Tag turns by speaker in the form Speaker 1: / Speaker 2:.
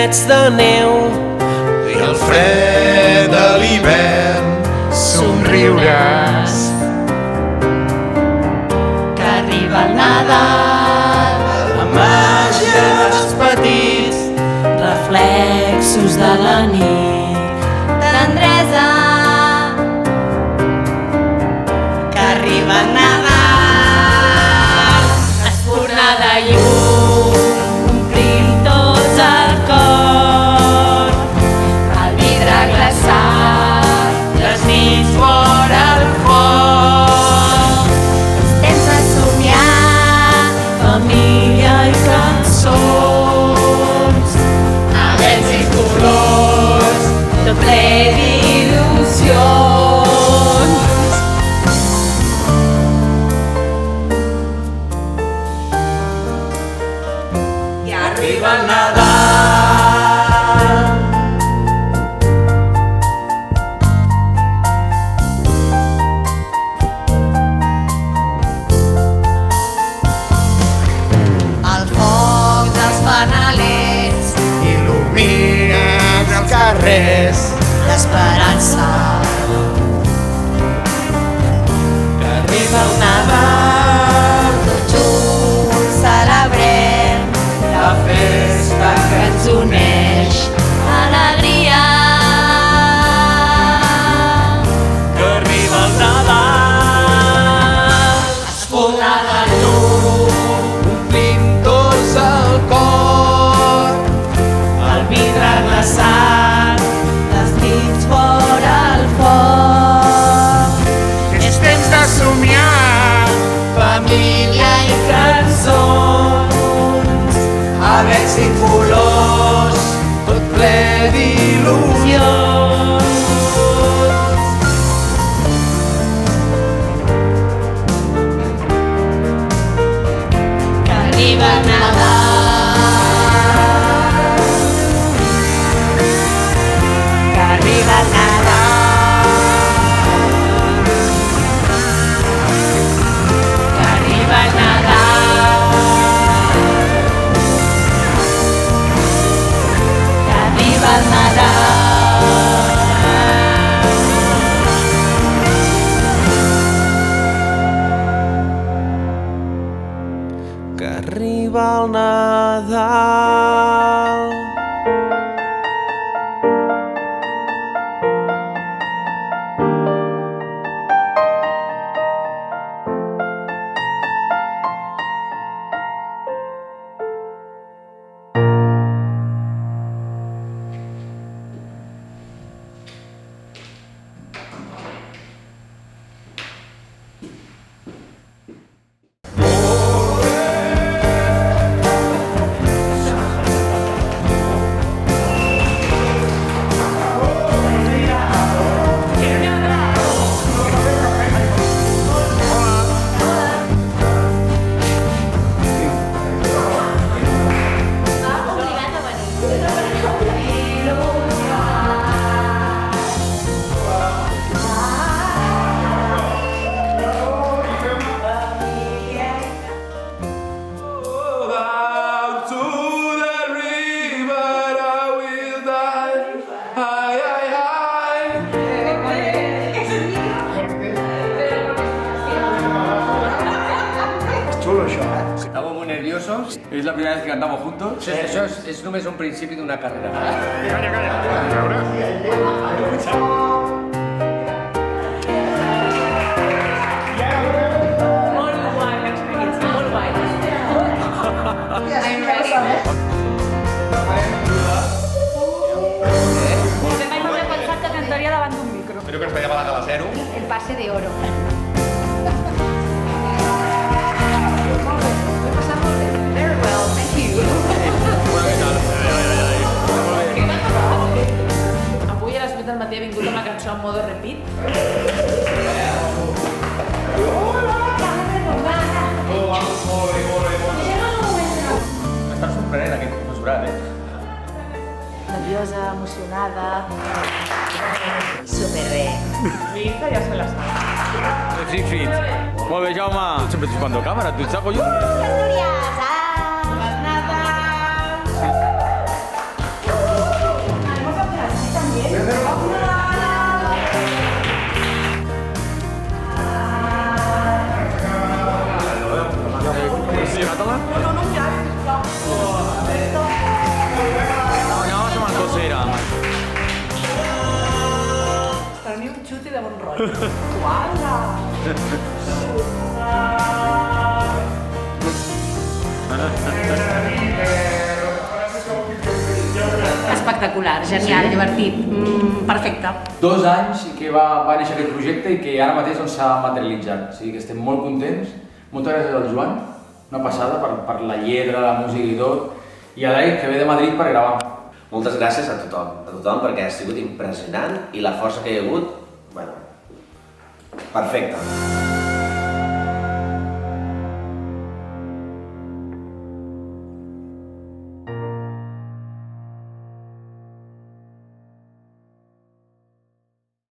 Speaker 1: raquets de neu
Speaker 2: i el fred de l'hivern somriuràs.
Speaker 3: Que arriba el Nadal,
Speaker 2: La màgia dels petits,
Speaker 3: reflexos de la nit, tendresa. Que arriba el Nadal, espurna de llum, omplim tots el cor. El vidre glaçat, les nits vora el foc. Temps de somiar, família i cançons, abets i colors, tot ple d'il·lusions. I arriba el Nadal. El foc dels fanalets
Speaker 2: il·luminen els carrers.
Speaker 3: l'esperança.
Speaker 2: Que arriba
Speaker 3: El Nadal, tots junts celebrem
Speaker 2: la festa
Speaker 3: que ens uneix alegria.
Speaker 2: que arriba el Nadal.
Speaker 3: Espurna de llum,
Speaker 2: Omplim tots el cor.
Speaker 3: el vidre glaçat, les nits vora el foc.
Speaker 2: És temps de somiar,
Speaker 3: Família i cançons,
Speaker 2: abets i colors, tot ple d'il·lusions.
Speaker 3: que arriba el Nadal. Que arriba el Nadal. Que arriba el Nadal. Que arriba el Nadal.
Speaker 1: que arriba el Nadal.
Speaker 2: Down to the river I will dive. Ai, ai, ai. És xulo, això.
Speaker 4: Estamos muy nerviosos. Es la primera vez que cantamos juntos. Eso es només un principi d'una carrera.
Speaker 2: Calla, calla. A veure.
Speaker 5: Molt guai l'experiència, molt guai. I'm ready. Mai m'hauria pensat que cantaria davant d'un micro.
Speaker 2: Espero que ens veiem a la gala zero.
Speaker 5: El pase de oro. Very well, thank you. Avui a les 8 del matí he vingut amb la cançó en modo repeat.
Speaker 4: M'està sorprenent aquest professorat,
Speaker 5: Nerviosa, emocionada.
Speaker 3: Superbé.
Speaker 5: Mi hija ya se la sabe.
Speaker 4: Siegfried. Molt bé, Jaume. Sempre chupando cámara, tu saco yo.
Speaker 3: Asturias, ah! Nadal!
Speaker 6: Espectacular, genial, divertit, perfecte.
Speaker 4: 2 anys que va néixer aquest projecte i que ara mateix s'ha materialitzat. O sigui que estem molt contents. Moltes gràcies al Joan, una passada per la lletra, la música i tot. I a l'Eric, que ve de Madrid per gravar.
Speaker 1: Moltes gràcies a tothom perquè ha sigut impressionant i la força que hi ha hagut, bueno, perfecte.